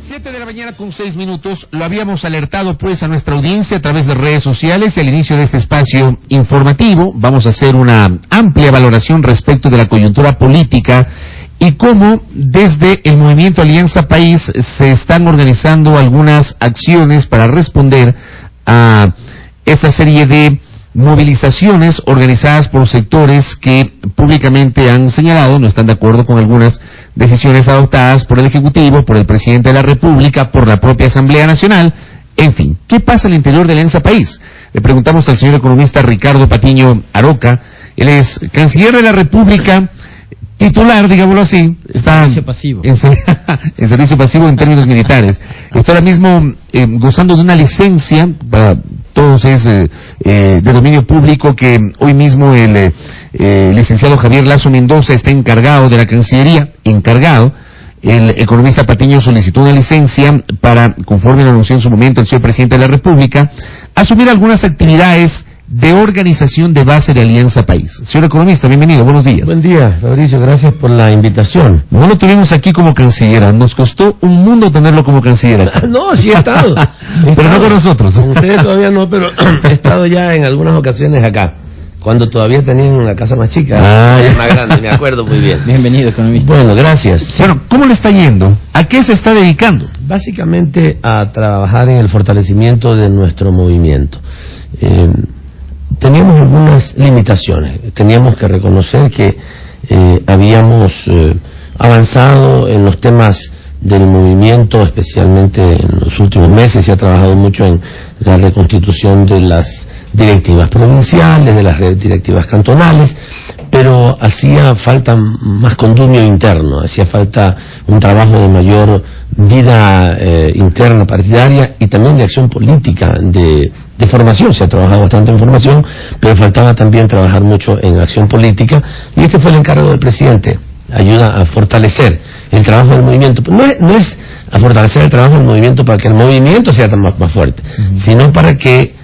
7:06 a.m. Lo habíamos alertado pues a nuestra audiencia a través de redes sociales. Al inicio de este espacio informativo vamos a hacer una amplia valoración respecto de la coyuntura política y cómo desde el movimiento Alianza País se están organizando algunas acciones para responder a esta serie de movilizaciones organizadas por sectores que públicamente han señalado no están de acuerdo con algunas decisiones adoptadas por el Ejecutivo, por el Presidente de la República, por la propia Asamblea Nacional. En fin, ¿qué pasa al interior de Alianza País? Le preguntamos al señor economista Ricardo Patiño Aroca. Él es canciller de la República, titular, digámoslo así, está servicio pasivo. En servicio pasivo en términos militares. Está ahora mismo gozando de una licencia, para todos es de dominio público, que hoy mismo el licenciado Javier Lazo Mendoza está encargado de la Cancillería, El economista Patiño solicitó una licencia para, conforme lo anunció en su momento el señor Presidente de la República, asumir algunas actividades de organización de base de Alianza País. Señor economista, bienvenido, buenos días. Buen día, Fabricio, gracias por la invitación. No lo tuvimos aquí como canciller, nos costó un mundo tenerlo como canciller. No, sí he estado. Pero no con nosotros. Con ustedes todavía no, pero he estado ya en algunas ocasiones acá, cuando todavía tenían una casa más chica, más grande, me acuerdo muy bien. Bienvenido, economista. Bueno, gracias. Bueno, ¿cómo le está yendo? ¿A qué se está dedicando? Básicamente a trabajar en el fortalecimiento de nuestro movimiento. Teníamos algunas limitaciones. Teníamos que reconocer que habíamos avanzado en los temas del movimiento, especialmente en los últimos meses. Se ha trabajado mucho en la reconstitución de las directivas provinciales, de las directivas cantonales, pero hacía falta más condumio interno, hacía falta un trabajo de mayor vida interna partidaria y también de acción política, de formación. Se ha trabajado bastante en formación, pero faltaba también trabajar mucho en acción política, y este fue el encargo del presidente: ayuda a fortalecer el trabajo del movimiento. No es a fortalecer el trabajo del movimiento para que el movimiento sea más fuerte, sino para que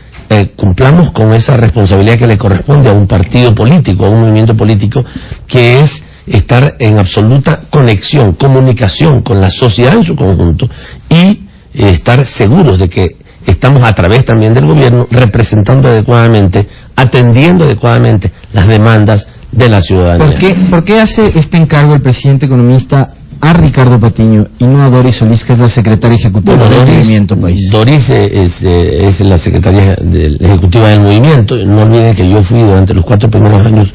cumplamos con esa responsabilidad que le corresponde a un partido político, a un movimiento político, que es estar en absoluta conexión, comunicación con la sociedad en su conjunto, y estar seguros de que estamos, a través también del gobierno, representando adecuadamente, atendiendo adecuadamente las demandas de la ciudadanía. ¿Por qué hace este encargo el presidente economista a Ricardo Patiño y no a Doris Solís, que es la secretaria ejecutiva del Movimiento País? Doris es la secretaria ejecutiva del movimiento. No olviden que yo fui durante los 4 primeros años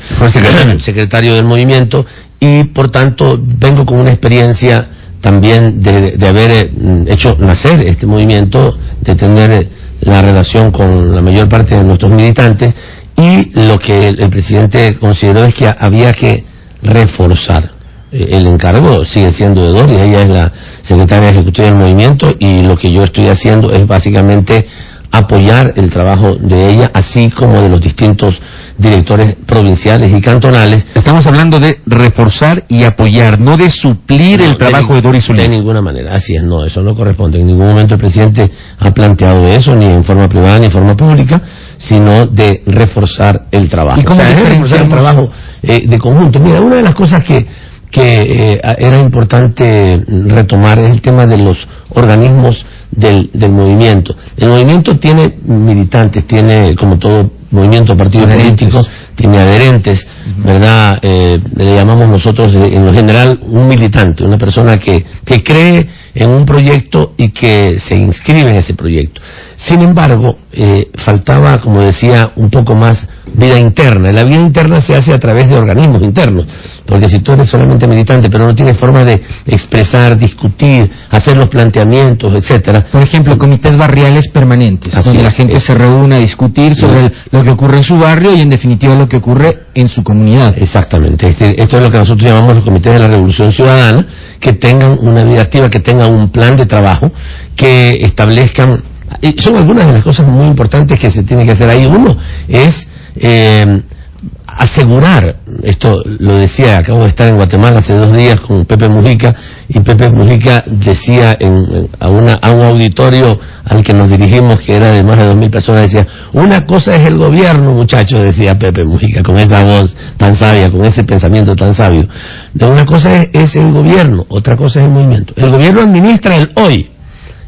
secretario del movimiento, y por tanto vengo con una experiencia también de haber hecho nacer este movimiento, de tener la relación con la mayor parte de nuestros militantes, y lo que el presidente consideró es que había que reforzar. El encargo sigue siendo de Doris, ella es la secretaria ejecutiva del movimiento, y lo que yo estoy haciendo es básicamente apoyar el trabajo de ella, así como de los distintos directores provinciales y cantonales. Estamos hablando de reforzar y apoyar, no de suplir el trabajo de Doris Solís. De ninguna manera, así es, no, eso no corresponde. En ningún momento el presidente ha planteado eso, ni en forma privada ni en forma pública, sino de reforzar el trabajo. ¿Y cómo reforzar el trabajo de conjunto? Mira, una de las cosas que era importante retomar es el tema de los organismos del movimiento. El movimiento tiene militantes, tiene, como todo movimiento, partido político, tiene adherentes, ¿verdad? Le llamamos nosotros en lo general un militante, una persona que cree en un proyecto y que se inscribe en ese proyecto. Sin embargo, faltaba, como decía, un poco más vida interna. La vida interna se hace a través de organismos internos, porque si tú eres solamente militante pero no tienes forma de expresar, discutir, hacer los planteamientos, etcétera. Por ejemplo, comités barriales permanentes, donde la gente se reúne a discutir sobre lo que ocurre en su barrio y en definitiva lo que ocurre en su comunidad. Exactamente. Esto es lo que nosotros llamamos los comités de la Revolución Ciudadana, que tengan una vida activa, que tengan un plan de trabajo, que establezcan. Son algunas de las cosas muy importantes que se tiene que hacer ahí. Uno es asegurar, esto lo decía, acabo de estar en Guatemala hace 2 días con Pepe Mujica, y Pepe Mujica decía a un auditorio al que nos dirigimos, que era de más de 2.000 personas, decía: una cosa es el gobierno, muchachos, decía Pepe Mujica, con esa voz tan sabia, con ese pensamiento tan sabio. De una cosa es el gobierno, otra cosa es el movimiento. El gobierno administra el hoy,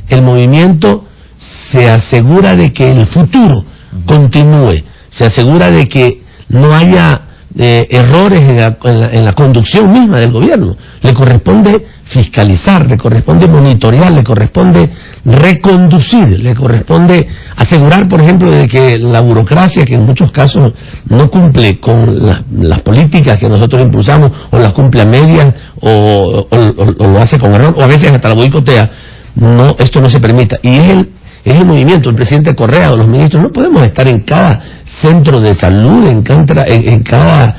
el movimiento se asegura de que el futuro continúe, se asegura de que no haya errores en la conducción misma del gobierno. Le corresponde fiscalizar, le corresponde monitorear, le corresponde reconducir, le corresponde asegurar, por ejemplo, de que la burocracia, que en muchos casos no cumple con las políticas que nosotros impulsamos, o las cumple a medias, o lo hace con error, o a veces hasta la boicotea, no, esto no se permita. Y es el movimiento, el presidente Correa o los ministros. No podemos estar en cada centro de salud, en cada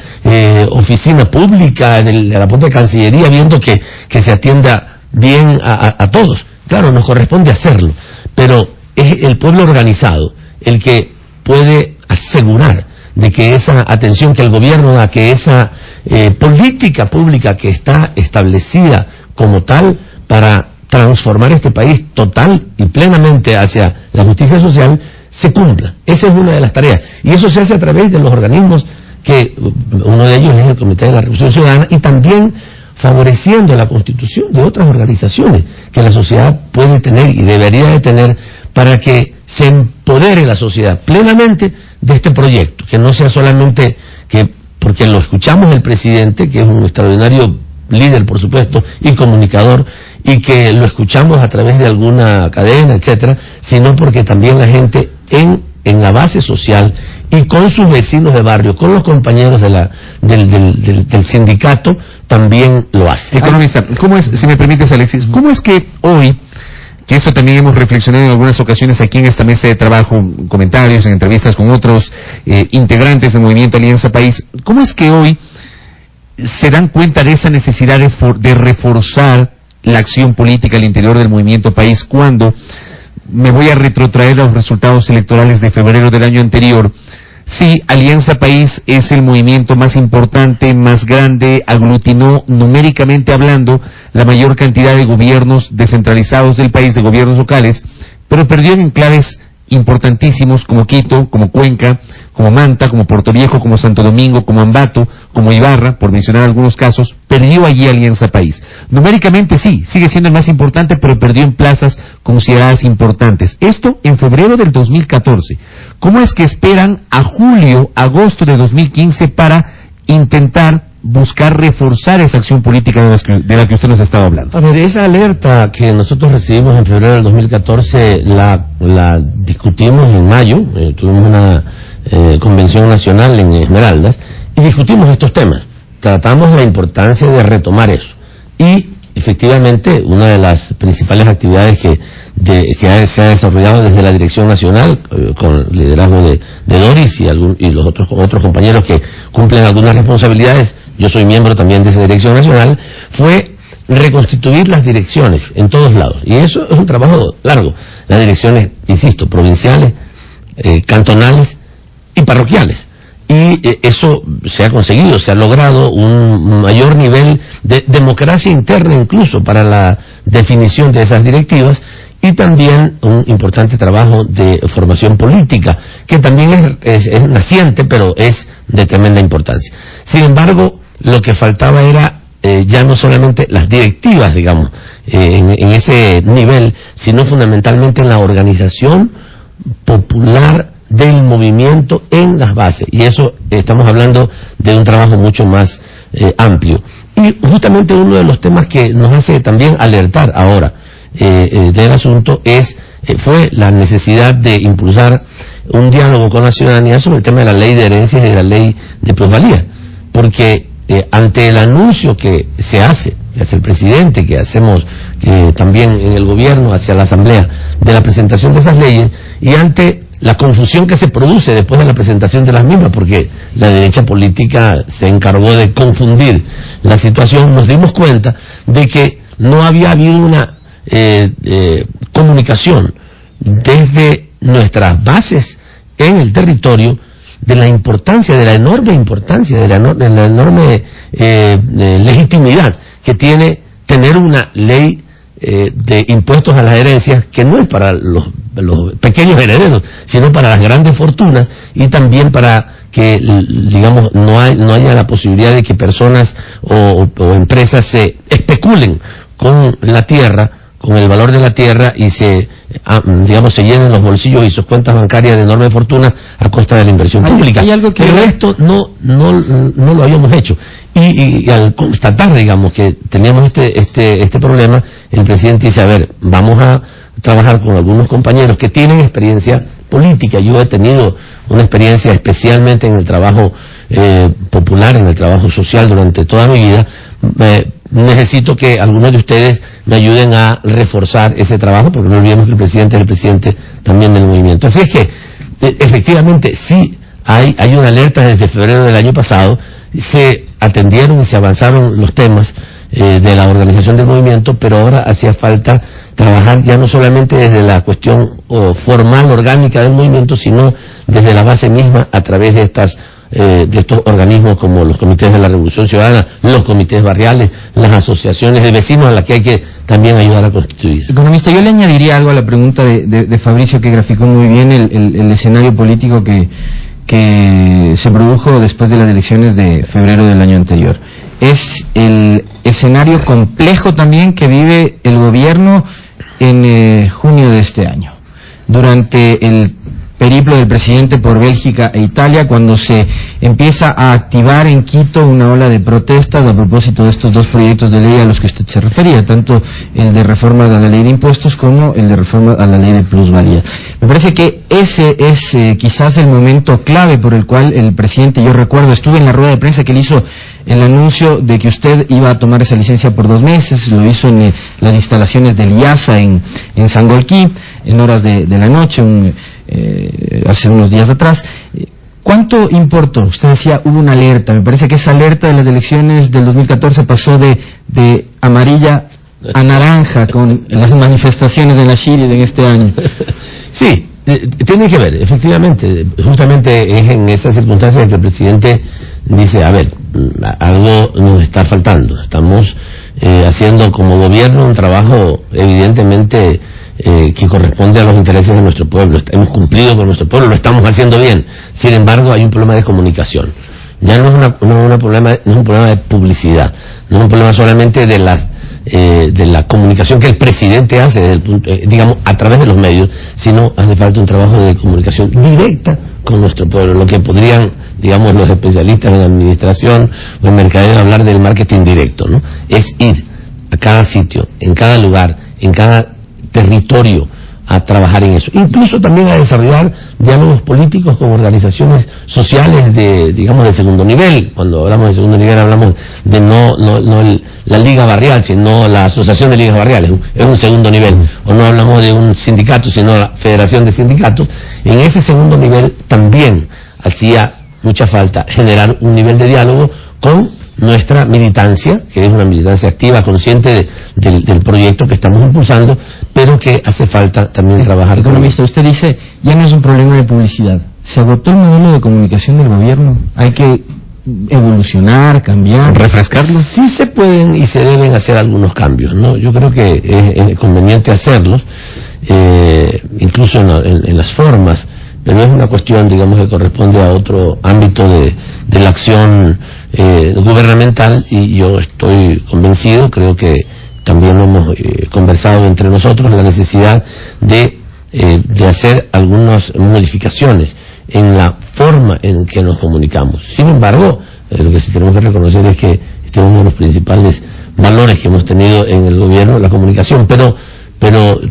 oficina pública de la propia Cancillería, viendo que se atienda bien a todos. Claro, nos corresponde hacerlo, pero es el pueblo organizado el que puede asegurar de que esa atención que el gobierno da, que esa política pública que está establecida como tal para transformar este país total y plenamente hacia la justicia social, se cumpla. Esa es una de las tareas. Y eso se hace a través de los organismos que, uno de ellos es el Comité de la Revolución Ciudadana, y también favoreciendo la constitución de otras organizaciones que la sociedad puede tener y debería de tener, para que se empodere la sociedad plenamente de este proyecto, que no sea solamente que, porque lo escuchamos del presidente, que es un extraordinario líder, por supuesto, y comunicador, y que lo escuchamos a través de alguna cadena, etcétera, sino porque también la gente en la base social y con sus vecinos de barrio, con los compañeros del sindicato, también lo hace. Economista, ¿cómo es, si me permites, Alexis, cómo es que hoy, que esto también hemos reflexionado en algunas ocasiones aquí en esta mesa de trabajo, en comentarios, en entrevistas con otros integrantes del Movimiento Alianza País, cómo es que hoy se dan cuenta de esa necesidad de reforzar la acción política al interior del Movimiento País, cuando me voy a retrotraer a los resultados electorales de febrero del año anterior? Sí, Alianza País es el movimiento más importante, más grande, aglutinó numéricamente hablando la mayor cantidad de gobiernos descentralizados del país, de gobiernos locales, pero perdió en enclaves importantísimos como Quito, como Cuenca, como Manta, como Puerto Viejo, como Santo Domingo, como Ambato, como Ibarra, por mencionar algunos casos. Perdió allí Alianza País. Numéricamente sí, sigue siendo el más importante, pero perdió en plazas consideradas importantes. Esto en febrero del 2014. ¿Cómo es que esperan a julio, agosto de 2015 para intentar buscar reforzar esa acción política de la que usted nos estaba hablando? A ver, esa alerta que nosotros recibimos en febrero del 2014 la discutimos en mayo. Tuvimos una convención nacional en Esmeraldas y discutimos estos temas. Tratamos la importancia de retomar eso. Y efectivamente, una de las principales actividades que se ha desarrollado desde la Dirección Nacional, con el liderazgo de Doris y los otros compañeros que cumplen algunas responsabilidades, yo soy miembro también de esa Dirección Nacional, fue reconstituir las direcciones en todos lados. Y eso es un trabajo largo. Las direcciones, insisto, provinciales, cantonales y parroquiales. Y eso se ha conseguido, se ha logrado un mayor nivel de democracia interna incluso para la definición de esas directivas, y también un importante trabajo de formación política, que también es naciente, pero es de tremenda importancia. Sin embargo, lo que faltaba era ya no solamente las directivas, digamos, en ese nivel, sino fundamentalmente en la organización popular del movimiento en las bases. Y eso estamos hablando de un trabajo mucho más amplio. Y justamente uno de los temas que nos hace también alertar ahora del asunto fue la necesidad de impulsar un diálogo con la ciudadanía sobre el tema de la ley de herencias y de la ley de plusvalía, porque ante el anuncio que se hace el presidente, que hacemos también en el gobierno hacia la asamblea, de la presentación de esas leyes, y ante la confusión que se produce después de la presentación de las mismas, porque la derecha política se encargó de confundir la situación, nos dimos cuenta de que no había habido una comunicación desde nuestras bases en el territorio de la importancia, de la enorme importancia, de la enorme legitimidad que tiene tener una ley de impuestos a las herencias, que no es para los pequeños herederos, sino para las grandes fortunas, y también para que, digamos, no haya la posibilidad de que personas o empresas se especulen con la tierra, con el valor de la tierra y se llenen los bolsillos y sus cuentas bancarias de enorme fortuna a costa de la inversión pública. Pero esto no lo habíamos hecho. Y al constatar, digamos, que teníamos este problema, el presidente dice, a ver, vamos a trabajar con algunos compañeros que tienen experiencia política. Yo he tenido una experiencia especialmente en el trabajo popular, en el trabajo social durante toda mi vida. Necesito que algunos de ustedes me ayuden a reforzar ese trabajo, porque no olvidemos que el presidente es el presidente también del movimiento. Así es que, efectivamente, sí hay una alerta desde febrero del año pasado. Se atendieron y se avanzaron los temas de la organización del movimiento, pero ahora hacía falta trabajar ya no solamente desde la cuestión formal, orgánica del movimiento, sino desde la base misma a través de estos organismos como los comités de la Revolución Ciudadana, los comités barriales, las asociaciones de vecinos a las que hay que también ayudar a constituir. Economista, yo le añadiría algo a la pregunta de Fabricio, que graficó muy bien el escenario político que se produjo después de las elecciones de febrero del año anterior. Es el escenario complejo también que vive el gobierno en junio de este año, durante el periplo del presidente por Bélgica e Italia, cuando se empieza a activar en Quito una ola de protestas a propósito de estos dos proyectos de ley a los que usted se refería, tanto el de reforma a la ley de impuestos como el de reforma a la ley de plusvalía. Me parece que ese es quizás el momento clave por el cual el presidente, yo recuerdo, estuve en la rueda de prensa que él hizo el anuncio de que usted iba a tomar esa licencia por 2 meses, lo hizo en las instalaciones del IASA en Sangolquí, en horas de la noche, hace unos días atrás. ¿Cuánto importó? Usted decía, hubo una alerta. Me parece que esa alerta de las elecciones del 2014 pasó de amarilla a naranja con las manifestaciones de las Chiris en este año. Sí, tiene que ver, efectivamente. Justamente es en esas circunstancias en que el presidente dice, a ver, algo nos está faltando. Estamos haciendo como gobierno un trabajo evidentemente que corresponde a los intereses de nuestro pueblo. Hemos cumplido con nuestro pueblo, lo estamos haciendo bien. Sin embargo, hay un problema de comunicación. Ya no es un problema de publicidad, no es un problema solamente de la comunicación que el presidente hace desde el punto, digamos, a través de los medios, sino hace falta un trabajo de comunicación directa con nuestro pueblo, lo que podrían, digamos, los especialistas en administración o en mercadeo hablar del marketing directo, ¿no? Es ir a cada sitio, en cada lugar, en cada territorio, a trabajar en eso. Incluso también a desarrollar diálogos políticos con organizaciones sociales de segundo nivel. Cuando hablamos de segundo nivel hablamos de no la liga barrial, sino la asociación de ligas barriales, es un segundo nivel. O no hablamos de un sindicato, sino la federación de sindicatos. En ese segundo nivel también hacía mucha falta generar un nivel de diálogo con nuestra militancia, que es una militancia activa, consciente del proyecto que estamos impulsando, pero que hace falta también trabajar. Economista, usted dice, ya no es un problema de publicidad. ¿Se agotó el modelo de comunicación del gobierno? ¿Hay que evolucionar, cambiar, refrescarlo? Sí se pueden y se deben hacer algunos cambios, ¿no? Yo creo que es conveniente hacerlos, incluso en las formas, pero es una cuestión, digamos, que corresponde a otro ámbito de la acción gubernamental, y yo estoy convencido, creo que también hemos conversado entre nosotros, la necesidad de hacer algunas modificaciones en la forma en que nos comunicamos. Sin embargo, lo que sí tenemos que reconocer es que este es uno de los principales valores que hemos tenido en el gobierno, la comunicación, pero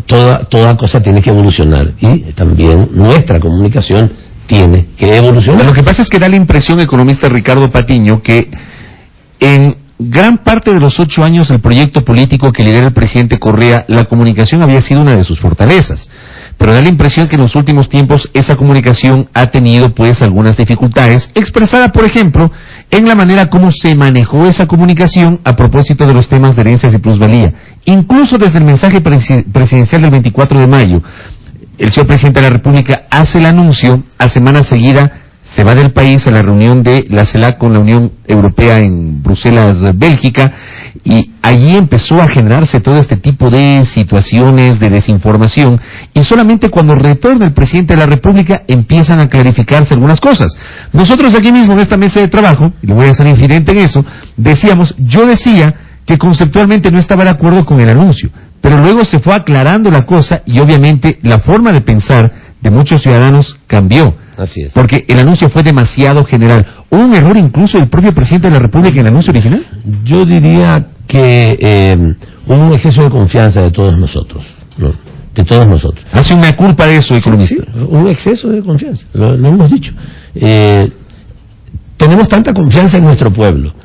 toda cosa tiene que evolucionar, y también nuestra comunicación tiene que evolucionar. Lo que pasa es que da la impresión, economista Ricardo Patiño, que en gran parte de los 8 años del proyecto político que lidera el presidente Correa, la comunicación había sido una de sus fortalezas. Pero da la impresión que en los últimos tiempos esa comunicación ha tenido pues algunas dificultades, expresada por ejemplo en la manera como se manejó esa comunicación a propósito de los temas de herencias y plusvalía. Incluso desde el mensaje presidencial del 24 de mayo, el señor presidente de la República hace el anuncio, a semana seguida se va del país a la reunión de la CELAC con la Unión Europea en Bruselas, Bélgica, y allí empezó a generarse todo este tipo de situaciones de desinformación, y solamente cuando retorna el presidente de la República empiezan a clarificarse algunas cosas. Nosotros aquí mismo en esta mesa de trabajo, y le voy a ser infidente en eso, yo decía que conceptualmente no estaba de acuerdo con el anuncio, Pero luego se fue aclarando la cosa y obviamente la forma de pensar de muchos ciudadanos cambió. Así es. Porque el anuncio fue demasiado general. ¿Hubo un error incluso del propio presidente de la República en el anuncio original? Yo diría que hubo un exceso de confianza de todos nosotros, ¿no? De todos nosotros. Hace una culpa de eso, economista. Sí, un exceso de confianza, lo hemos dicho. Tenemos tanta confianza en nuestro pueblo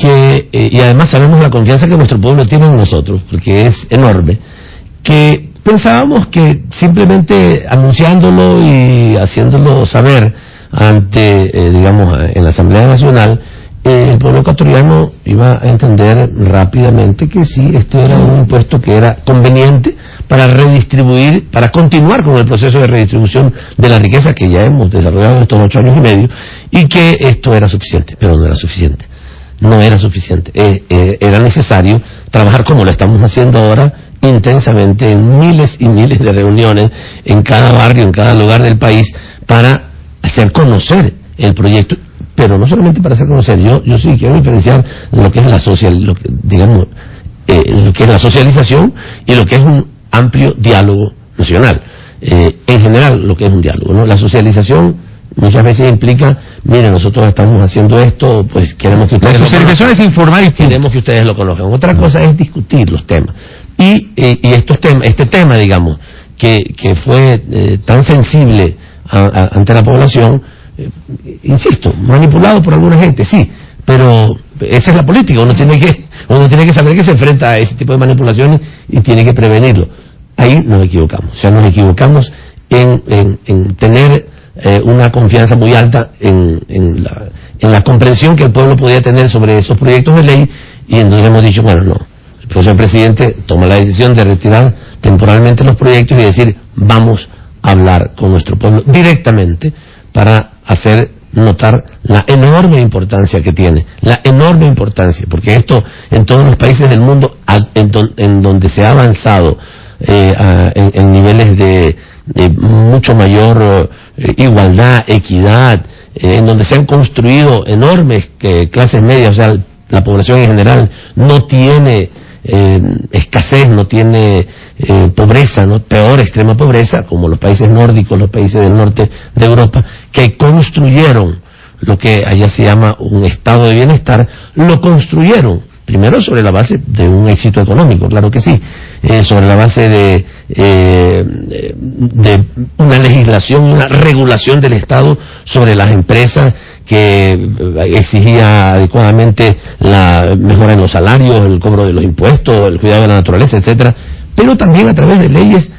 que y además sabemos la confianza que nuestro pueblo tiene en nosotros, porque es enorme, que pensábamos que simplemente anunciándolo y haciéndolo saber ante, digamos, en la Asamblea Nacional, el pueblo ecuatoriano iba a entender rápidamente que sí, esto era un impuesto que era conveniente para redistribuir, para continuar con el proceso de redistribución de la riqueza que ya hemos desarrollado en estos 8 años y medio, y que esto era suficiente, pero no era suficiente. No era suficiente. Era necesario trabajar como lo estamos haciendo ahora, intensamente, en miles y miles de reuniones, en cada barrio, en cada lugar del país, para hacer conocer el proyecto, pero no solamente para hacer conocer. Yo sí quiero diferenciar lo que es la lo que es la socialización y lo que es un amplio diálogo nacional. En general, lo que es un diálogo, ¿no? La socialización muchas veces implica, mire, nosotros estamos haciendo esto, pues queremos que ustedes la socialización es informar y queremos que ustedes lo conozcan. Otra cosa es discutir los temas. Y este tema, digamos, que fue tan sensible ante la población, insisto, manipulado por alguna gente, sí, pero esa es la política. Uno tiene que saber que se enfrenta a ese tipo de manipulaciones y tiene que prevenirlo. Ahí nos equivocamos. O sea, nos equivocamos en tener una confianza muy alta en la comprensión que el pueblo podía tener sobre esos proyectos de ley, y entonces hemos dicho, bueno, no. El profesor presidente toma la decisión de retirar temporalmente los proyectos y decir, vamos a hablar con nuestro pueblo directamente para hacer notar la enorme importancia que tiene, la enorme importancia, porque esto en todos los países del mundo en donde se ha avanzado en niveles de mucho mayor igualdad, equidad, en donde se han construido enormes clases medias, o sea, la población en general no tiene escasez, no tiene pobreza, no peor extrema pobreza, como los países nórdicos, los países del norte de Europa, que construyeron lo que allá se llama un estado de bienestar, lo construyeron primero sobre la base de un éxito económico, claro que sí, sobre la base de una legislación, una regulación del Estado sobre las empresas, que exigía adecuadamente la mejora en los salarios, el cobro de los impuestos, el cuidado de la naturaleza, etcétera, pero también a través de leyes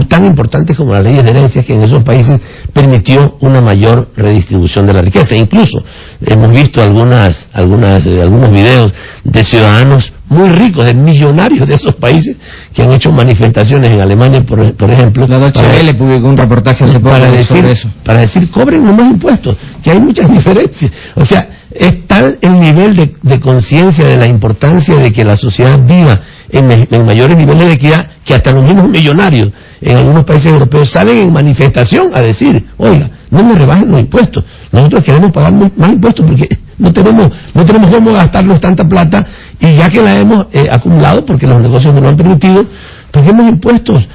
tan importantes como las leyes de herencias, que en esos países permitió una mayor redistribución de la riqueza. Incluso hemos visto algunos videos de ciudadanos muy ricos, de millonarios de esos países, que han hecho manifestaciones en Alemania, por ejemplo. La Deutsche Welle publicó un reportaje hace poco sobre eso. Para decir, cobren más impuestos, que hay muchas diferencias. O sea, es tal el nivel de conciencia de la importancia de que la sociedad viva en mayores niveles de equidad, que hasta los mismos millonarios en algunos países europeos salen en manifestación a decir, oiga, no me rebajen los impuestos, nosotros queremos pagar más impuestos porque no tenemos cómo gastarnos tanta plata, y ya que la hemos acumulado porque los negocios nos lo han permitido, paguemos impuestos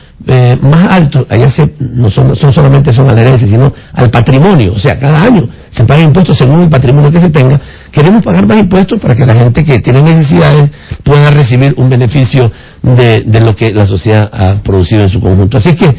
más altos. Allá no solamente son a la herencia, sino al patrimonio. O sea, cada año se pagan impuestos según el patrimonio que se tenga. Queremos pagar más impuestos para que la gente que tiene necesidades pueda recibir un beneficio de lo que la sociedad ha producido en su conjunto. Así es que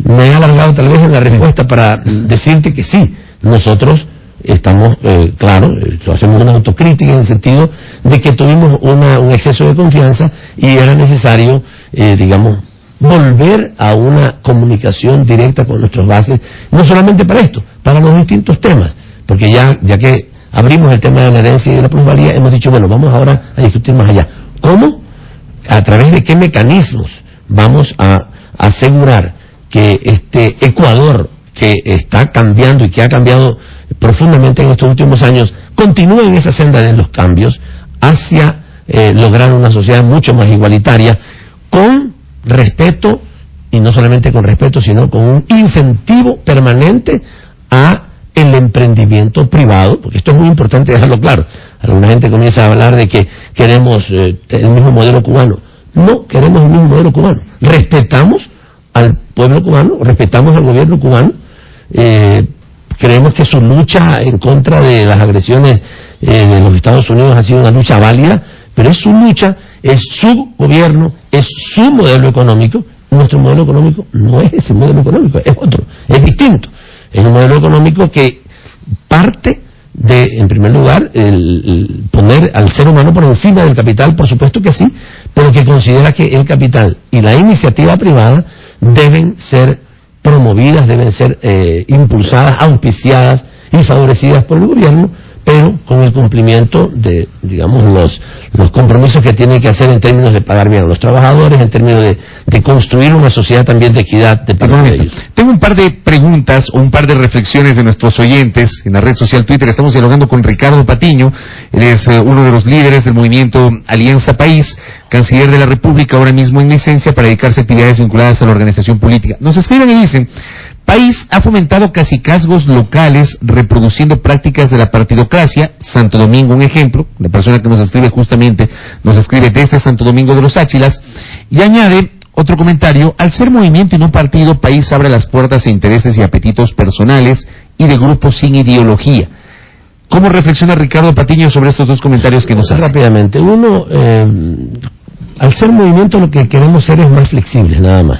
me he alargado tal vez en la respuesta para decirte que sí, nosotros estamos, claro, hacemos una autocrítica en el sentido de que tuvimos un exceso de confianza y era necesario, digamos, volver a una comunicación directa con nuestras bases, no solamente para esto, para los distintos temas, porque ya que abrimos el tema de la herencia y de la plusvalía, hemos dicho, bueno, vamos ahora a discutir más allá. ¿Cómo? ¿A través de qué mecanismos vamos a asegurar que este Ecuador, que está cambiando y que ha cambiado profundamente en estos últimos años, continúe en esa senda de los cambios hacia lograr una sociedad mucho más igualitaria, con respeto, y no solamente con respeto, sino con un incentivo permanente a el emprendimiento privado, porque esto es muy importante dejarlo claro. Alguna gente comienza a hablar de que queremos el mismo modelo cubano. no queremos el mismo modelo cubano. Respetamos al pueblo cubano, respetamos al gobierno cubano, creemos que su lucha en contra de las agresiones de los Estados Unidos ha sido una lucha válida, pero es su lucha, es su gobierno, es su modelo económico. Nuestro modelo económico no es ese modelo económico, es otro, es distinto. Es un modelo económico que parte de, en primer lugar, el poner al ser humano por encima del capital, por supuesto que sí, pero que considera que el capital y la iniciativa privada deben ser promovidas, deben ser impulsadas, auspiciadas y favorecidas por el gobierno, pero con el cumplimiento de, digamos, los compromisos que tienen que hacer en términos de pagar bien a los trabajadores, en términos de construir una sociedad también de equidad de parte de ellos. Tengo un par de preguntas o un par de reflexiones de nuestros oyentes en la red social Twitter. Estamos dialogando con Ricardo Patiño. Él es uno de los líderes del movimiento Alianza País, canciller de la República, ahora mismo en licencia para dedicarse a actividades vinculadas a la organización política. Nos escriben y dicen: País ha fomentado cacicazgos locales reproduciendo prácticas de la partidocracia. Santo Domingo, un ejemplo. La persona que nos escribe justamente nos escribe desde Santo Domingo de los Áchilas, y añade otro comentario: al ser movimiento y no partido, País abre las puertas a intereses y apetitos personales y de grupos sin ideología. ¿Cómo reflexiona Ricardo Patiño sobre estos dos comentarios que nos hace? Rápidamente, uno, al ser movimiento lo que queremos ser es más flexibles, nada más.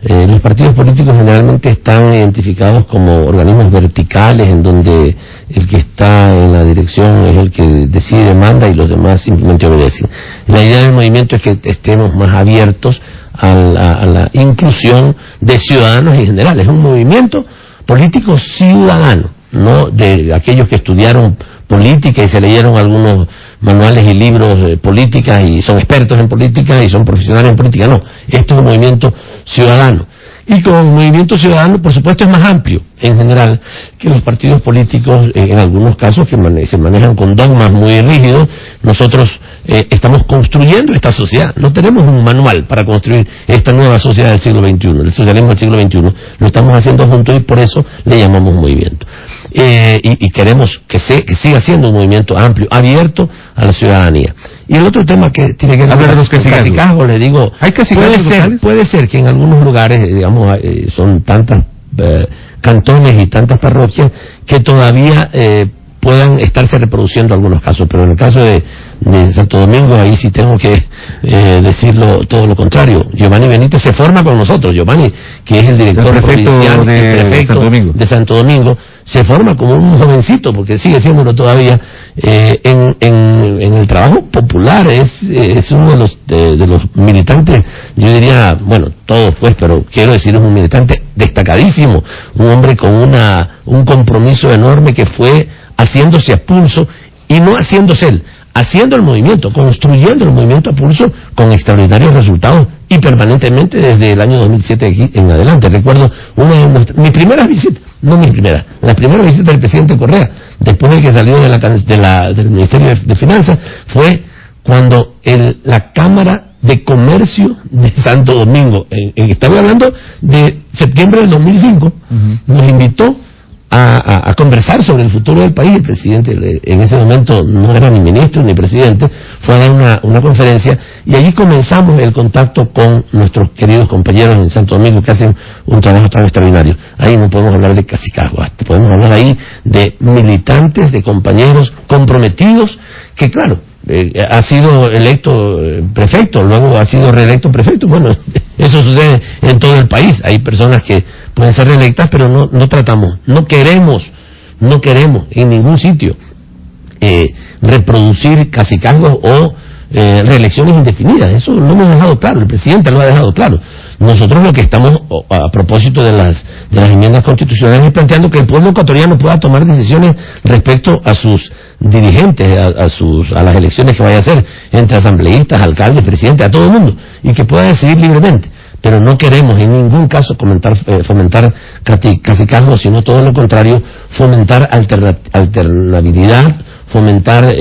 Los partidos políticos generalmente están identificados como organismos verticales, en donde el que está en la dirección es el que decide, manda, y los demás simplemente obedecen. La idea del movimiento es que estemos más abiertos a la inclusión de ciudadanos en general. Es un movimiento político ciudadano, no de aquellos que estudiaron política y se leyeron algunos manuales y libros de política y son expertos en política y son profesionales en política. No, esto es un movimiento ciudadano. Y con un movimiento ciudadano, por supuesto, es más amplio en general que los partidos políticos, en algunos casos que se manejan con dogmas muy rígidos. Nosotros estamos construyendo esta sociedad. No tenemos un manual para construir esta nueva sociedad del siglo XXI, el socialismo del siglo XXI. Lo estamos haciendo juntos y por eso le llamamos movimiento. Y queremos que siga siendo un movimiento amplio, abierto a la ciudadanía. Y el otro tema que tiene que ver con los cacicazgos, le digo, puede ser que en algunos lugares, digamos, son tantas cantones y tantas parroquias que todavía puedan estarse reproduciendo algunos casos, pero en el caso de Santo Domingo, ahí sí tengo que decirlo todo lo contrario. Giovanni Benítez se forma con nosotros. Giovanni, que es el director provincial, el prefecto de Santo Domingo, se forma como un jovencito, porque sigue siéndolo todavía, en el trabajo popular. Es uno de los militantes, yo diría, bueno, todos pues, pero quiero decir, es un militante destacadísimo, un hombre con un compromiso enorme que fue haciéndose a pulso, y no haciéndose él, haciendo el movimiento, construyendo el movimiento a pulso con extraordinarios resultados y permanentemente desde el año 2007 aquí en adelante. Recuerdo mis primeras visitas, las primeras visitas del presidente Correa, después de que salió del Ministerio de Finanzas, fue cuando la Cámara de Comercio de Santo Domingo, estamos hablando de septiembre del 2005, nos invitó a conversar sobre el futuro del país. El presidente en ese momento no era ni ministro ni presidente, fue a dar una conferencia, y allí comenzamos el contacto con nuestros queridos compañeros en Santo Domingo que hacen un trabajo tan extraordinario. Ahí no podemos hablar de cacicazgos, podemos hablar ahí de militantes, de compañeros comprometidos, que claro, ha sido electo prefecto, luego ha sido reelecto prefecto. Bueno, eso sucede en todo el país. Hay personas que pueden ser reelectas, pero no queremos en ningún sitio reproducir cacicazgos o reelecciones indefinidas. Eso lo hemos dejado claro, el presidente lo ha dejado claro. Nosotros lo que estamos, a propósito de las enmiendas constitucionales, es planteando que el pueblo ecuatoriano pueda tomar decisiones respecto a sus dirigentes, a las elecciones que vaya a hacer, entre asambleístas, alcaldes, presidentes, a todo el mundo, y que pueda decidir libremente. Pero no queremos en ningún caso fomentar cacicazgos, sino todo lo contrario, fomentar alternabilidad, fomentar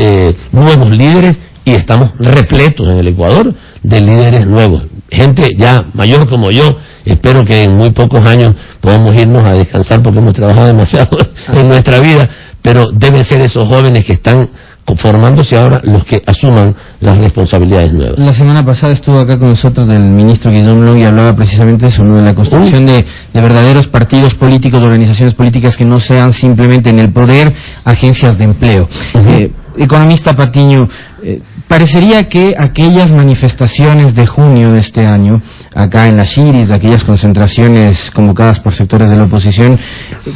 nuevos líderes, y estamos repletos en el Ecuador de líderes nuevos, gente ya mayor como yo. Espero que en muy pocos años podamos irnos a descansar porque hemos trabajado demasiado en nuestra vida, pero deben ser esos jóvenes que están formándose ahora los que asuman las responsabilidades nuevas. La semana pasada estuvo acá con nosotros el ministro Guillaume Long y hablaba precisamente de eso, ¿no? De la construcción de verdaderos partidos políticos, de organizaciones políticas que no sean simplemente en el poder agencias de empleo. Economista Patiño, parecería que aquellas manifestaciones de junio de este año, acá en las Chiris, de aquellas concentraciones convocadas por sectores de la oposición,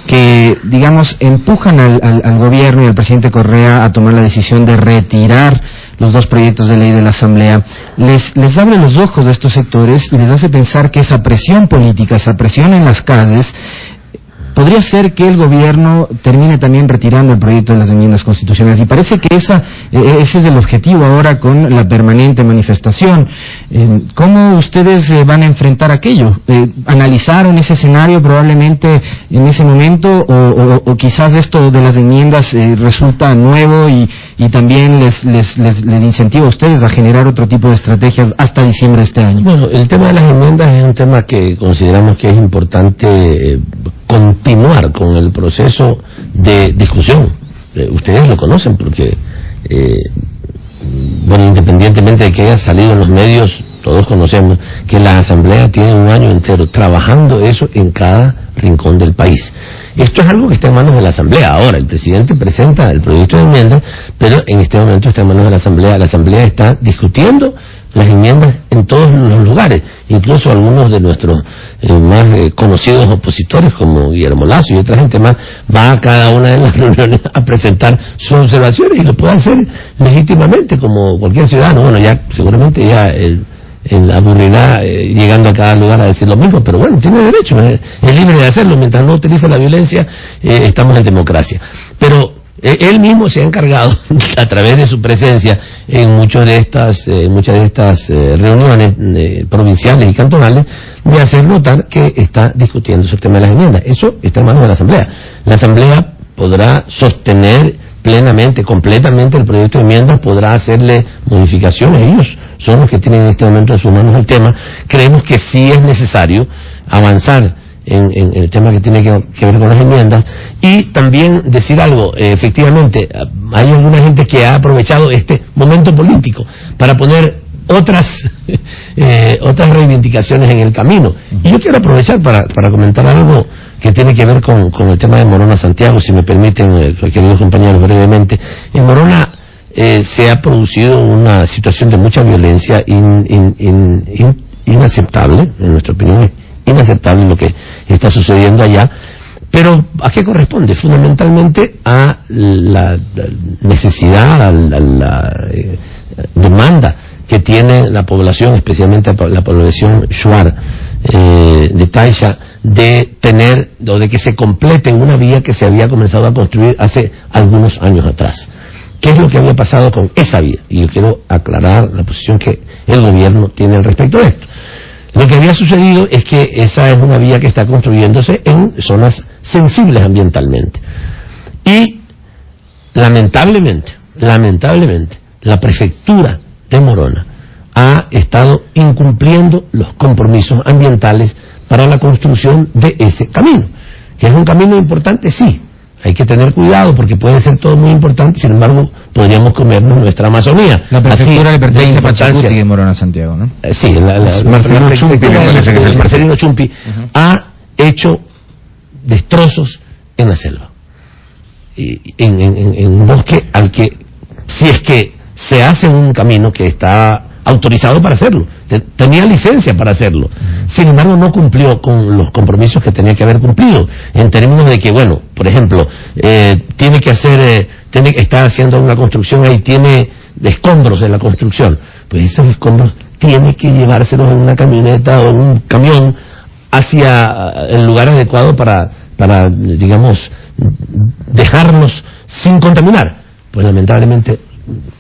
que, digamos, empujan al gobierno y al presidente Correa a tomar la decisión de retirar los 2 proyectos de ley de la Asamblea, les abre los ojos de estos sectores y les hace pensar que esa presión política, esa presión en las calles, podría ser que el gobierno termine también retirando el proyecto de las enmiendas constitucionales, y parece que ese es el objetivo ahora con la permanente manifestación. ¿Cómo ustedes van a enfrentar aquello? ¿Analizaron ese escenario probablemente en ese momento, o quizás esto de las enmiendas resulta nuevo y también les incentiva a ustedes a generar otro tipo de estrategias hasta diciembre de este año? Bueno, el tema de las enmiendas es un tema que consideramos que es importante continuar con el proceso de discusión. Ustedes lo conocen porque, bueno, independientemente de que haya salido en los medios, todos conocemos que la Asamblea tiene un año entero trabajando eso en cada rincón del país. Esto es algo que está en manos de la Asamblea. Ahora, el presidente presenta el proyecto de enmiendas, pero en este momento está en manos de la Asamblea. La Asamblea está discutiendo las enmiendas en todos los lugares, incluso algunos de nuestros más conocidos opositores, como Guillermo Lasso y otra gente más, va a cada una de las reuniones a presentar sus observaciones, y lo puede hacer legítimamente como cualquier ciudadano. Bueno, ya seguramente ya él aburrirá llegando a cada lugar a decir lo mismo, pero bueno, tiene derecho, es libre de hacerlo. Mientras no utilice la violencia, estamos en democracia. Pero él mismo se ha encargado, a través de su presencia en muchas de estas reuniones provinciales y cantonales, de hacer notar que está discutiendo el tema de las enmiendas. Eso está en manos de la Asamblea. La Asamblea podrá sostener plenamente, completamente el proyecto de enmiendas, podrá hacerle modificaciones. Ellos son los que tienen en este momento en sus manos el tema. Creemos que sí es necesario avanzar en el tema que tiene que ver con las enmiendas, y también decir algo. Efectivamente, hay alguna gente que ha aprovechado este momento político para poner otras reivindicaciones en el camino, y yo quiero aprovechar para comentar algo que tiene que ver con el tema de Morona Santiago, si me permiten, queridos compañeros, brevemente. En Morona se ha producido una situación de mucha violencia inaceptable, en nuestra opinión, inaceptable lo que está sucediendo allá. Pero ¿a qué corresponde? Fundamentalmente a la necesidad, a la demanda que tiene la población, especialmente la población shuar de Taisha, de tener, o de que se complete una vía que se había comenzado a construir hace algunos años atrás. ¿Qué es lo que había pasado con esa vía? Y yo quiero aclarar la posición que el gobierno tiene al respecto de esto. Lo que había sucedido es que esa es una vía que está construyéndose en zonas sensibles ambientalmente. Y lamentablemente, la prefectura de Morona ha estado incumpliendo los compromisos ambientales para la construcción de ese camino, que es un camino importante, sí. Hay que tener cuidado porque puede ser todo muy importante, sin embargo, podríamos comernos nuestra Amazonía. La prefectura le pertenece a Pachacuti y Morona Santiago, ¿no? Sí, Marcelino Chumpi, me parece que es el Marcelino Chumpi ha hecho destrozos en la selva, en un bosque al que, si es que se hace un camino que está autorizado para hacerlo, tenía licencia para hacerlo, sin embargo no cumplió con los compromisos que tenía que haber cumplido, en términos de que, bueno, por ejemplo, está haciendo una construcción ahí, tiene escombros de la construcción, pues esos escombros tiene que llevárselos en una camioneta o en un camión hacia el lugar adecuado para digamos, dejarlos sin contaminar. Pues lamentablemente,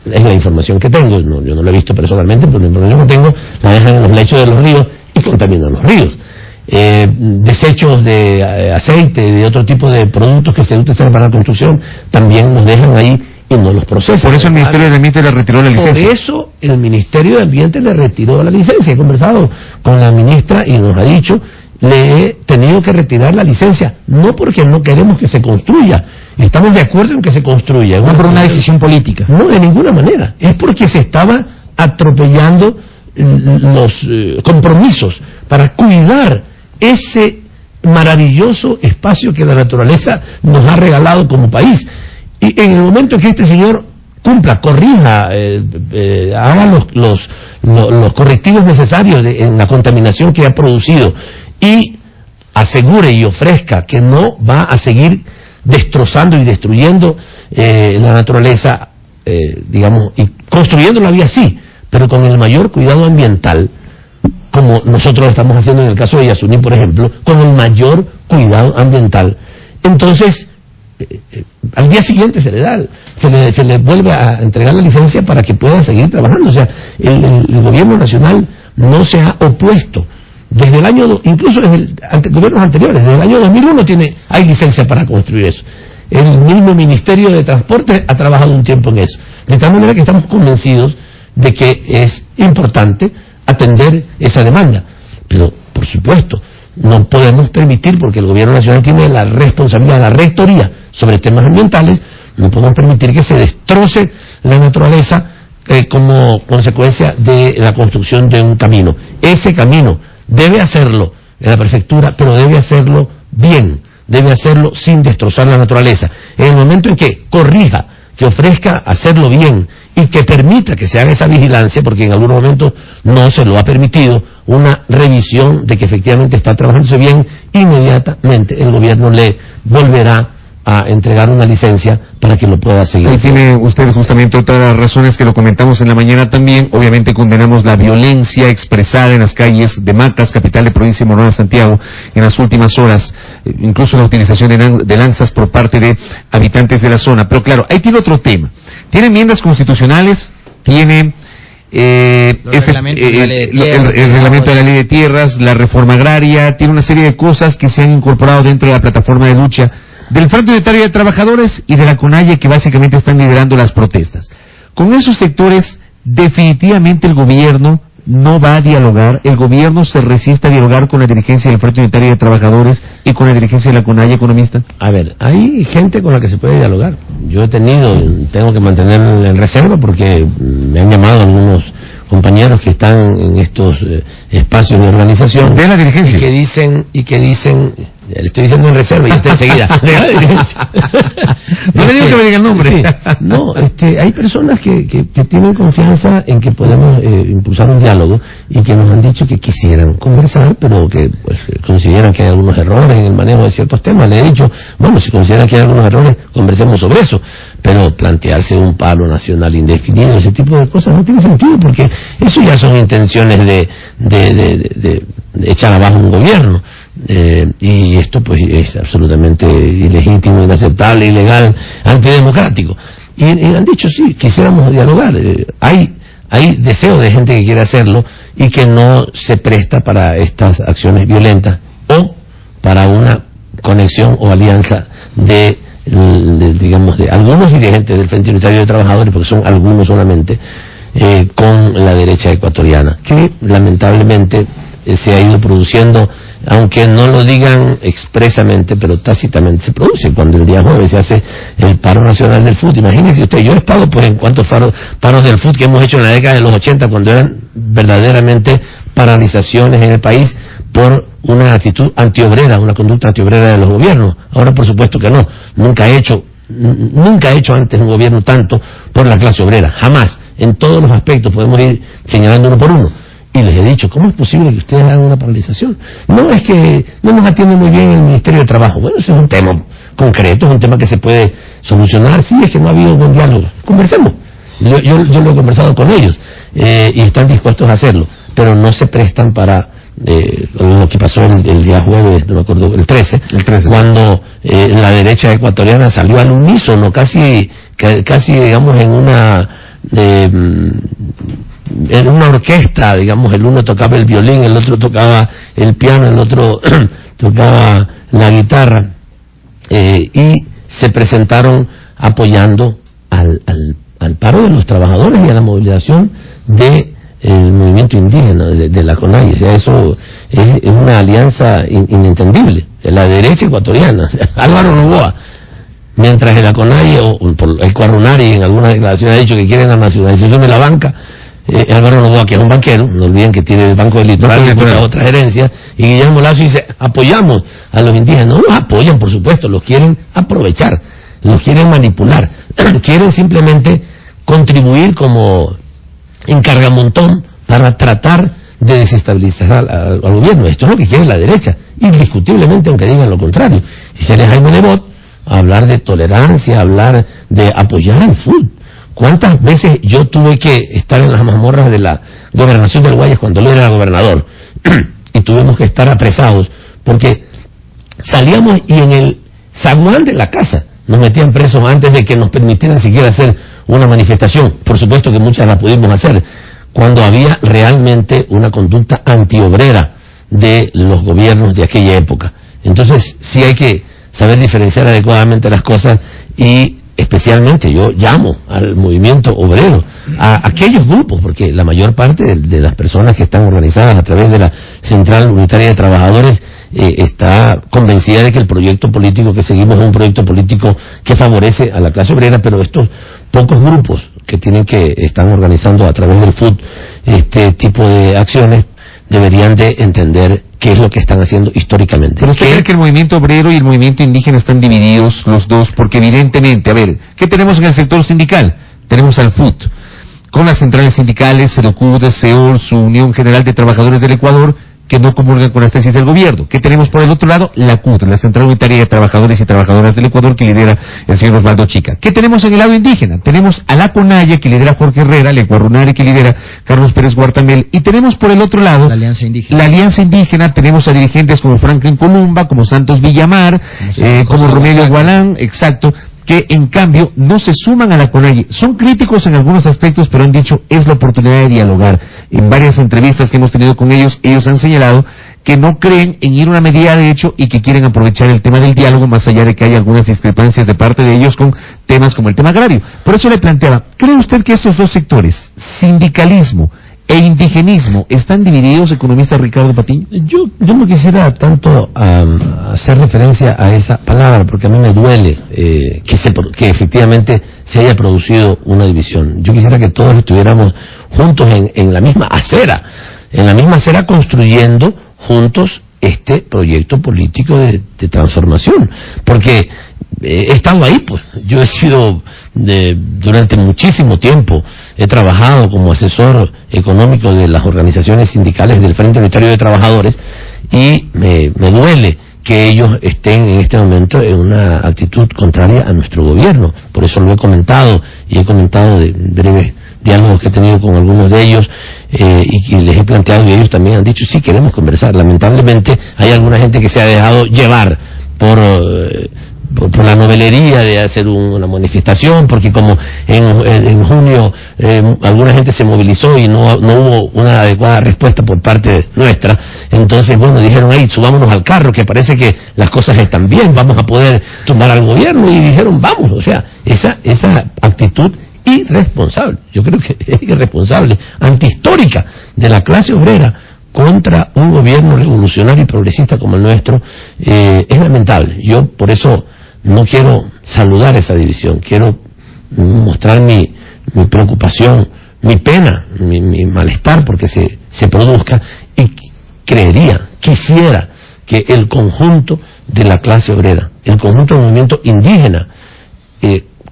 es la información que tengo, yo no lo he visto personalmente, pero la información que tengo, la dejan en los lechos de los ríos y contaminan los ríos. Desechos de aceite, de otro tipo de productos que se utilizan para la construcción, también los dejan ahí y no los procesan. Por eso el Ministerio de Ambiente le retiró la licencia. Por eso el Ministerio de Ambiente le retiró la licencia. He conversado con la ministra y nos ha dicho le he tenido que retirar la licencia, no porque no queremos que se construya, estamos de acuerdo en que se construya. No por una decisión política. No, de ninguna manera, es porque se estaba atropellando los compromisos para cuidar ese maravilloso espacio que la naturaleza nos ha regalado como país. Y en el momento que este señor cumpla, corrija, haga los correctivos necesarios en la contaminación que ha producido y asegure y ofrezca que no va a seguir destrozando y destruyendo la naturaleza, digamos, y construyendo la vía sí, pero con el mayor cuidado ambiental, como nosotros lo estamos haciendo en el caso de Yasuní, por ejemplo, con el mayor cuidado ambiental. Entonces, al día siguiente se le vuelve a entregar la licencia para que pueda seguir trabajando. O sea, el gobierno nacional no se ha opuesto. Desde el año, incluso desde gobiernos anteriores, desde el año 2001 hay licencia para construir eso. El mismo Ministerio de Transporte ha trabajado un tiempo en eso. De tal manera que estamos convencidos de que es importante atender esa demanda. Pero, por supuesto, no podemos permitir, porque el gobierno nacional tiene la responsabilidad, la rectoría sobre temas ambientales, no podemos permitir que se destroce la naturaleza como consecuencia de la construcción de un camino. Ese camino debe hacerlo en la prefectura, pero debe hacerlo bien, debe hacerlo sin destrozar la naturaleza. En el momento en que corrija, que ofrezca hacerlo bien y que permita que se haga esa vigilancia, porque en algunos momentos no se lo ha permitido, una revisión de que efectivamente está trabajándose bien, inmediatamente el gobierno le volverá a entregar una licencia para que lo pueda seguir. Ahí tiene usted justamente otra de las razones que lo comentamos en la mañana también. Obviamente condenamos la violencia expresada en las calles de Macas, capital de provincia de Morona, Santiago, en las últimas horas, incluso la utilización de lanzas por parte de habitantes de la zona. Pero claro, ahí tiene otro tema. Tiene enmiendas constitucionales, tiene el reglamento de la ley de tierras, la reforma agraria, tiene una serie de cosas que se han incorporado dentro de la plataforma de lucha del Frente Unitario de Trabajadores y de la CONAIE, que básicamente están liderando las protestas. Con esos sectores, definitivamente el gobierno no va a dialogar, el gobierno se resiste a dialogar con la dirigencia del Frente Unitario de Trabajadores y con la dirigencia de la CONAIE, economista. A ver, hay gente con la que se puede dialogar. Yo tengo que mantenerlo en reserva porque me han llamado algunos compañeros que están en estos espacios de organización de la dirigencia y que dicen le estoy diciendo en reserva y está enseguida de la dirigencia. No le digo que me diga el nombre. Sí, no, hay personas que tienen confianza en que podemos impulsar un diálogo y que nos han dicho que quisieran conversar, pero que pues consideran que hay algunos errores en el manejo de ciertos temas. Le he dicho, bueno, si consideran que hay algunos errores, conversemos sobre eso, pero plantearse un paro nacional indefinido, ese tipo de cosas no tiene sentido, porque eso ya son intenciones de echar abajo un gobierno. Y esto pues es absolutamente ilegítimo, inaceptable, ilegal, antidemocrático. Y han dicho, sí, quisiéramos dialogar. Hay deseo de gente que quiere hacerlo y que no se presta para estas acciones violentas o para una conexión o alianza de algunos dirigentes del Frente Unitario de Trabajadores, porque son algunos solamente, con la derecha ecuatoriana, que lamentablemente se ha ido produciendo, aunque no lo digan expresamente, pero tácitamente se produce. Cuando el día jueves se hace el paro nacional del fútbol, imagínense usted, yo he estado pues en cuantos paros del fútbol que hemos hecho en la década de los 80, cuando eran verdaderamente paralizaciones en el país por una actitud antiobrera, una conducta antiobrera de los gobiernos. Ahora por supuesto que no, nunca ha hecho antes un gobierno tanto por la clase obrera, jamás, en todos los aspectos, podemos ir señalando uno por uno. Y les he dicho, ¿cómo es posible que ustedes hagan una paralización? No, es que no nos atiende muy bien el Ministerio de Trabajo. Bueno, eso es un tema concreto, es un tema que se puede solucionar. Sí, es que no ha habido buen diálogo. Conversemos. Yo lo he conversado con ellos y están dispuestos a hacerlo, pero no se prestan para lo que pasó el día jueves, no me acuerdo, el 13 cuando la derecha ecuatoriana salió al unísono, casi digamos en una orquesta, digamos, el uno tocaba el violín, el otro tocaba el piano, el otro tocaba la guitarra, y se presentaron apoyando al paro de los trabajadores y a la movilización de el movimiento indígena de la CONAIE. O sea, eso es una alianza inentendible de la derecha ecuatoriana. Álvaro Noboa, mientras en la CONAIE o por el Cuarunari en algunas declaraciones ha dicho que quieren la nacionalización de la banca, Álvaro Noboa, que es un banquero, no olviden que tiene el Banco del Litoral y muchas otras herencias, y Guillermo Lazo dice, apoyamos a los indígenas. No los apoyan, por supuesto, los quieren aprovechar, los quieren manipular, quieren simplemente contribuir como encargamontón para tratar de desestabilizar al gobierno. Esto es lo que quiere la derecha, indiscutiblemente, aunque digan lo contrario. Y sale Jaime Nebot a hablar de tolerancia, a hablar de apoyar al FUD. ¿Cuántas veces yo tuve que estar en las mazmorras de la gobernación del Guayas cuando él era gobernador? Y tuvimos que estar apresados porque salíamos y en el zaguán de la casa nos metían presos antes de que nos permitieran siquiera hacer una manifestación. Por supuesto que muchas las pudimos hacer cuando había realmente una conducta antiobrera de los gobiernos de aquella época. Entonces sí hay que saber diferenciar adecuadamente las cosas, y especialmente yo llamo al movimiento obrero, a aquellos grupos, porque la mayor parte de las personas que están organizadas a través de la Central Unitaria de Trabajadores está convencida de que el proyecto político que seguimos es un proyecto político que favorece a la clase obrera, pero estos pocos grupos que están organizando a través del FUD este tipo de acciones deberían de entender qué es lo que están haciendo históricamente. ¿Pero usted cree que el movimiento obrero y el movimiento indígena están divididos los dos? Porque evidentemente, a ver, ¿qué tenemos en el sector sindical? Tenemos al FUT, con las centrales sindicales, SEDOCUD, SEOL, su Unión General de Trabajadores del Ecuador, que no comulgan con las tesis del gobierno. ¿Qué tenemos por el otro lado? La CUT, la Central Unitaria de Trabajadores y Trabajadoras del Ecuador, que lidera el señor Osvaldo Chica. ¿Qué tenemos en el lado indígena? Tenemos a la CONAIE, que lidera Jorge Herrera, el Ecuarunari, que lidera Carlos Pérez Guartamel, y tenemos por el otro lado la Alianza Indígena. La Alianza Indígena. Tenemos a dirigentes como Franklin Columba, como Santos Villamar, como Romelio Gualán, exacto, que en cambio no se suman a la CONAIE. Son críticos en algunos aspectos, pero han dicho es la oportunidad de dialogar. En varias entrevistas que hemos tenido con ellos han señalado que no creen en ir a una medida de hecho y que quieren aprovechar el tema del diálogo, más allá de que hay algunas discrepancias de parte de ellos con temas como el tema agrario. Por eso le planteaba, ¿cree usted que estos dos sectores, sindicalismo e indigenismo, están divididos, economista Ricardo Patiño? Yo no quisiera tanto hacer referencia a esa palabra, porque a mí me duele que efectivamente se haya producido una división. Yo quisiera que todos estuviéramos juntos en la misma acera construyendo juntos este proyecto político de transformación, porque he estado ahí, pues yo he sido durante muchísimo tiempo, he trabajado como asesor económico de las organizaciones sindicales del Frente Unitario de Trabajadores, y me duele que ellos estén en este momento en una actitud contraria a nuestro gobierno. Por eso lo he comentado, y he comentado de breves diálogos que he tenido con algunos de ellos, y que les he planteado, y ellos también han dicho, sí, queremos conversar. Lamentablemente hay alguna gente que se ha dejado llevar por la novelería de hacer una manifestación, porque como en junio alguna gente se movilizó y no hubo una adecuada respuesta por parte nuestra, entonces bueno, dijeron, subámonos al carro, que parece que las cosas están bien, vamos a poder tumbar al gobierno, y dijeron, vamos. O sea, esa actitud irresponsable, yo creo que es irresponsable, antihistórica de la clase obrera contra un gobierno revolucionario y progresista como el nuestro, es lamentable. Yo por eso no quiero saludar esa división, quiero mostrar mi preocupación, mi pena, mi malestar porque se produzca, y quisiera que el conjunto de la clase obrera, el conjunto del movimiento indígena,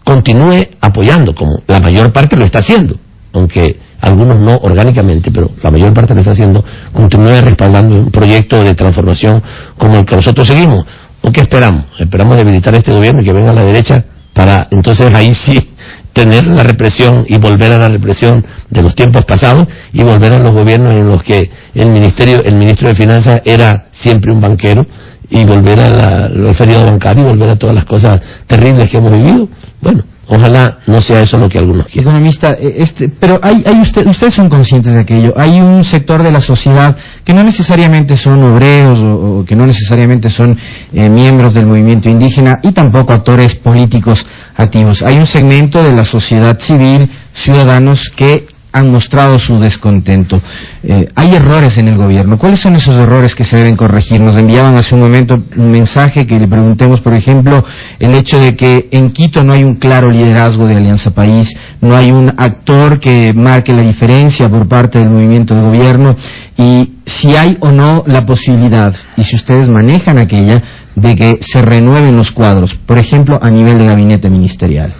continúe apoyando, como la mayor parte lo está haciendo, aunque algunos no orgánicamente, pero la mayor parte lo está haciendo, continúe respaldando un proyecto de transformación como el que nosotros seguimos. ¿O qué esperamos? Esperamos debilitar este gobierno y que venga la derecha para entonces ahí sí tener la represión y volver a la represión de los tiempos pasados, y volver a los gobiernos en los que el ministro de Finanzas era siempre un banquero, y volver al feriado bancario, y volver a todas las cosas terribles que hemos vivido. Bueno, ojalá no sea eso lo que algunos quieren. Economista, pero ustedes son conscientes de aquello. Hay un sector de la sociedad que no necesariamente son obreros o que no necesariamente son miembros del movimiento indígena, y tampoco actores políticos activos. Hay un segmento de la sociedad civil, ciudadanos, que han mostrado su descontento. Hay errores en el gobierno. ¿Cuáles son esos errores que se deben corregir? Nos enviaban hace un momento un mensaje que le preguntemos, por ejemplo, el hecho de que en Quito no hay un claro liderazgo de Alianza País, no hay un actor que marque la diferencia por parte del movimiento de gobierno, y si hay o no la posibilidad, y si ustedes manejan aquella, de que se renueven los cuadros, por ejemplo, a nivel de gabinete ministerial.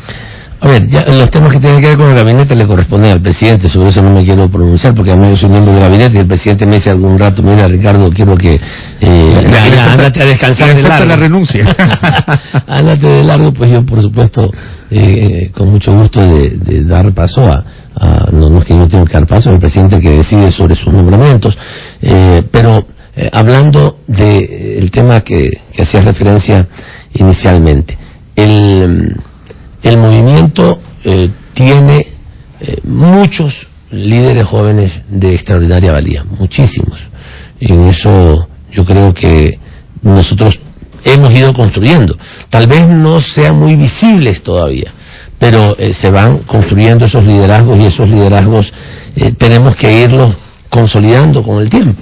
A ver, ya los temas que tienen que ver con el gabinete le corresponden al presidente, sobre eso no me quiero pronunciar, porque además yo soy miembro del gabinete y el presidente me dice algún rato, mira Ricardo, quiero que ándate a descansar de largo. La renuncia. Ándate de largo, pues yo por supuesto, con mucho gusto de dar paso no es que yo tenga que dar paso, es el presidente que decide sobre sus nombramientos, pero hablando del tema que hacía referencia inicialmente, el movimiento tiene muchos líderes jóvenes de extraordinaria valía, muchísimos. Y en eso yo creo que nosotros hemos ido construyendo. Tal vez no sean muy visibles todavía, pero se van construyendo esos liderazgos, y esos liderazgos tenemos que irlos consolidando con el tiempo,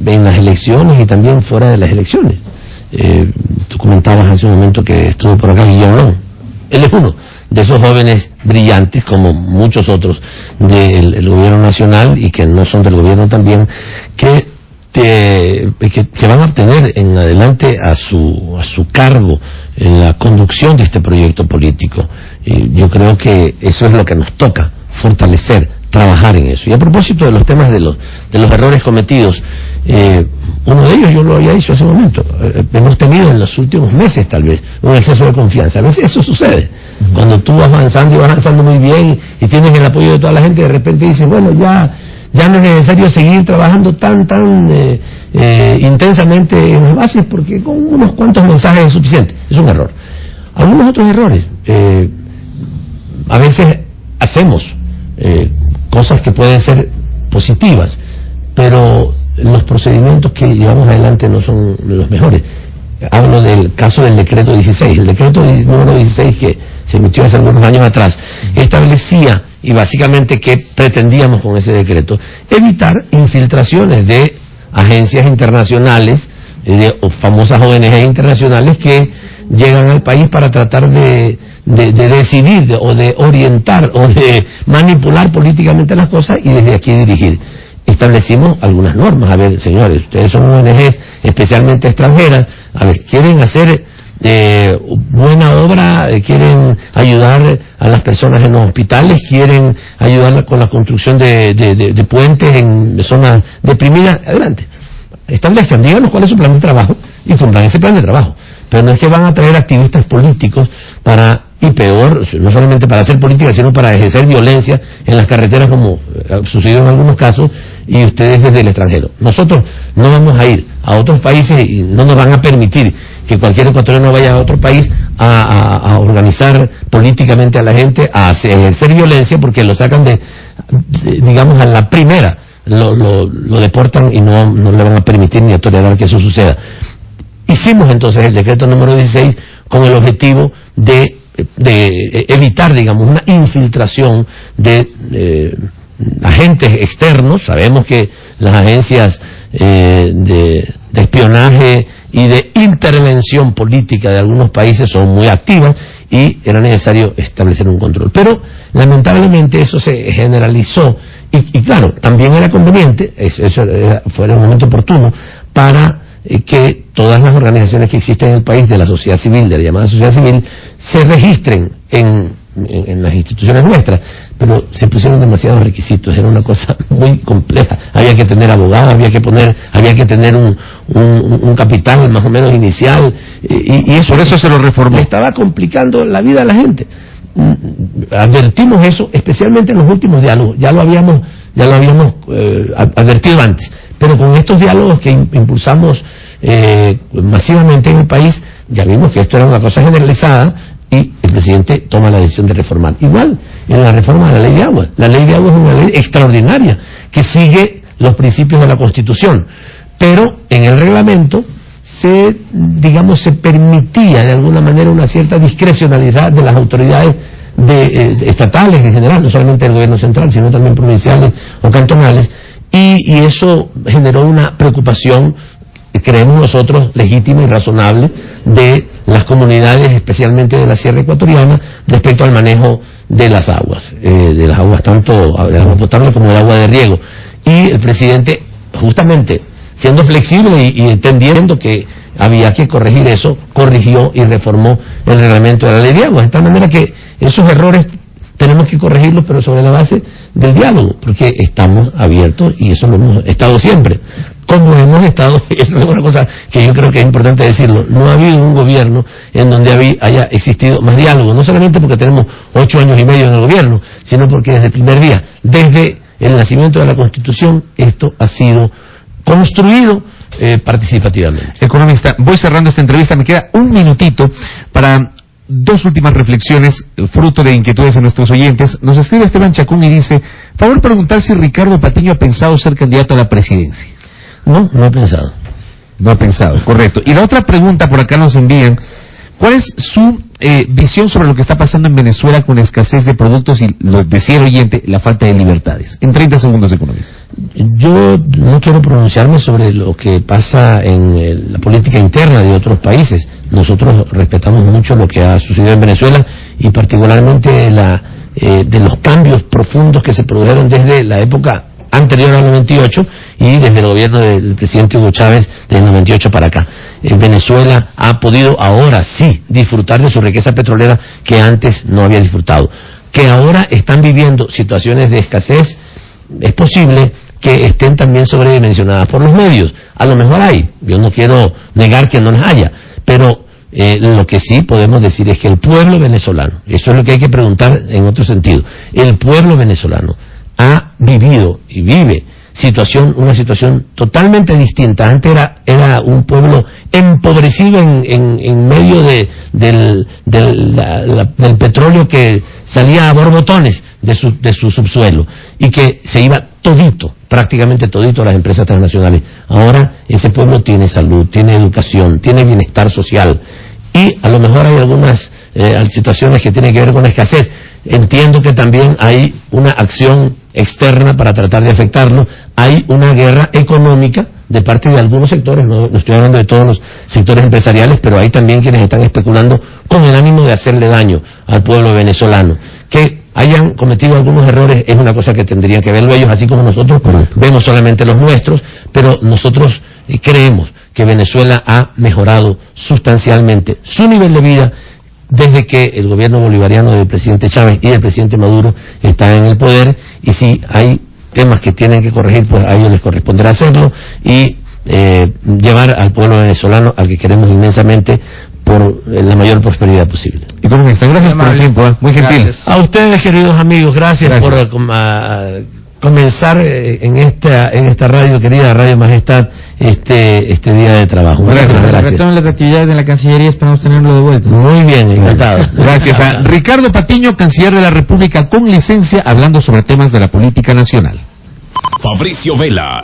en las elecciones y también fuera de las elecciones. Tú comentabas hace un momento que estuvo por acá Guillermo Long. Él es uno de esos jóvenes brillantes, como muchos otros del gobierno nacional y que no son del gobierno también, que van a tener en adelante a su cargo en la conducción de este proyecto político. Yo creo que eso es lo que nos toca, fortalecer, trabajar en eso. Y a propósito de los temas de los errores cometidos, uno de ellos yo lo había dicho hace un momento, hemos tenido en los últimos meses tal vez un exceso de confianza. A veces eso sucede, cuando tú vas avanzando y vas avanzando muy bien y tienes el apoyo de toda la gente, de repente dices, bueno, ya no es necesario seguir trabajando tan intensamente en las bases, porque con unos cuantos mensajes es suficiente. Es un error. Algunos otros errores, a veces hacemos cosas que pueden ser positivas, pero los procedimientos que llevamos adelante no son los mejores. Hablo del caso del decreto 16. El decreto número 16 que se emitió hace algunos años atrás establecía, y básicamente ¿qué pretendíamos con ese decreto? Evitar infiltraciones de agencias internacionales, de famosas ONG internacionales que llegan al país para tratar de decidir o de orientar o de manipular políticamente las cosas y desde aquí dirigir. Establecimos algunas normas. A ver, señores, ustedes son ONGs especialmente extranjeras, a ver, quieren hacer buena obra, quieren ayudar a las personas en los hospitales, quieren ayudar con la construcción de puentes en zonas deprimidas, adelante. Establezcan, díganos cuál es su plan de trabajo y cumplan ese plan de trabajo. Pero no es que van a traer activistas políticos y peor, no solamente para hacer política, sino para ejercer violencia en las carreteras, como sucedió en algunos casos, y ustedes desde el extranjero. Nosotros no vamos a ir a otros países y no nos van a permitir que cualquier ecuatoriano vaya a otro país a organizar políticamente a la gente, a ejercer violencia, porque lo sacan digamos, a la primera, lo deportan y no le van a permitir ni a tolerar que eso suceda. Hicimos entonces el decreto número 16 con el objetivo de evitar, digamos, una infiltración de agentes externos. Sabemos que las agencias de espionaje y de intervención política de algunos países son muy activas y era necesario establecer un control. Pero lamentablemente eso se generalizó y claro, también era conveniente, eso fue un momento oportuno para que todas las organizaciones que existen en el país de la sociedad civil, de la llamada sociedad civil, se registren en las instituciones nuestras, pero se pusieron demasiados requisitos, era una cosa muy compleja. Había que tener abogados, había que tener un capital más o menos inicial, y eso, por eso se lo reformó. Le estaba complicando la vida a la gente. Advertimos eso, especialmente en los últimos diálogos. Ya lo habíamos advertido antes, pero con estos diálogos que impulsamos masivamente en el país, ya vimos que esto era una cosa generalizada y el presidente toma la decisión de reformar. Igual en la reforma de la ley de agua. La ley de agua es una ley extraordinaria que sigue los principios de la Constitución, pero en el reglamento se permitía de alguna manera una cierta discrecionalidad de las autoridades estatales en general, no solamente del gobierno central, sino también provinciales o cantonales, y eso generó una preocupación, creemos nosotros, legítima y razonable de las comunidades, especialmente de la Sierra Ecuatoriana, respecto al manejo de las aguas tanto de agua potable como de agua de riego. Y el presidente, justamente siendo flexible y entendiendo que había que corregir eso, corrigió y reformó el reglamento de la ley de aguas, de tal manera que esos errores tenemos que corregirlos, pero sobre la base del diálogo, porque estamos abiertos, y eso lo hemos estado siempre. Como hemos estado, eso es una cosa que yo creo que es importante decirlo, no ha habido un gobierno en donde haya existido más diálogo, no solamente porque tenemos 8 años y medio en el gobierno, sino porque desde el primer día, desde el nacimiento de la Constitución, esto ha sido construido participativamente. Economista, voy cerrando esta entrevista, me queda un minutito para dos últimas reflexiones, fruto de inquietudes de nuestros oyentes. Nos escribe Esteban Chacón y dice: favor preguntar si Ricardo Patiño ha pensado ser candidato a la presidencia. No he pensado. No ha pensado, correcto. Y la otra pregunta por acá nos envían: ¿cuál es su visión sobre lo que está pasando en Venezuela con escasez de productos y, lo decía el oyente, la falta de libertades? En 30 segundos, economista. Yo no quiero pronunciarme sobre lo que pasa en la política interna de otros países. Nosotros respetamos mucho lo que ha sucedido en Venezuela, y particularmente de los cambios profundos que se produjeron desde la época anterior al 98 y desde el gobierno del presidente Hugo Chávez del 98 para acá. Venezuela ha podido ahora sí disfrutar de su riqueza petrolera que antes no había disfrutado. Que ahora están viviendo situaciones de escasez, es posible que estén también sobredimensionadas por los medios. A lo mejor hay, yo no quiero negar que no las haya, pero lo que sí podemos decir es que el pueblo venezolano, eso es lo que hay que preguntar en otro sentido, el pueblo venezolano ha vivido y vive una situación totalmente distinta. Antes era un pueblo empobrecido en medio del petróleo que salía a borbotones de su subsuelo, y que se iba prácticamente todito a las empresas transnacionales. Ahora ese pueblo tiene salud, tiene educación, tiene bienestar social, y a lo mejor hay algunas situaciones que tienen que ver con la escasez. Entiendo que también hay una acción externa para tratar de afectarlo, hay una guerra económica de parte de algunos sectores, no estoy hablando de todos los sectores empresariales, pero hay también quienes están especulando con el ánimo de hacerle daño al pueblo venezolano. Que hayan cometido algunos errores es una cosa que tendrían que verlo ellos, así como nosotros vemos solamente los nuestros, pero nosotros creemos que Venezuela ha mejorado sustancialmente su nivel de vida desde que el gobierno bolivariano del presidente Chávez y del presidente Maduro está en el poder, y si hay temas que tienen que corregir, pues a ellos les corresponderá hacerlo, y llevar al pueblo venezolano, al que queremos inmensamente, por la mayor prosperidad posible. Economista, gracias por el tiempo, muy gentil. Gracias. A ustedes, queridos amigos, gracias. Por comenzar en esta radio, querida Radio Majestad, este día de trabajo. Gracias. Retomen las actividades en la Cancillería, esperamos tenerlo de vuelta. Muy bien, encantado. Gracias a Ricardo Patiño, canciller de la República con licencia, hablando sobre temas de la política nacional. Fabricio Vela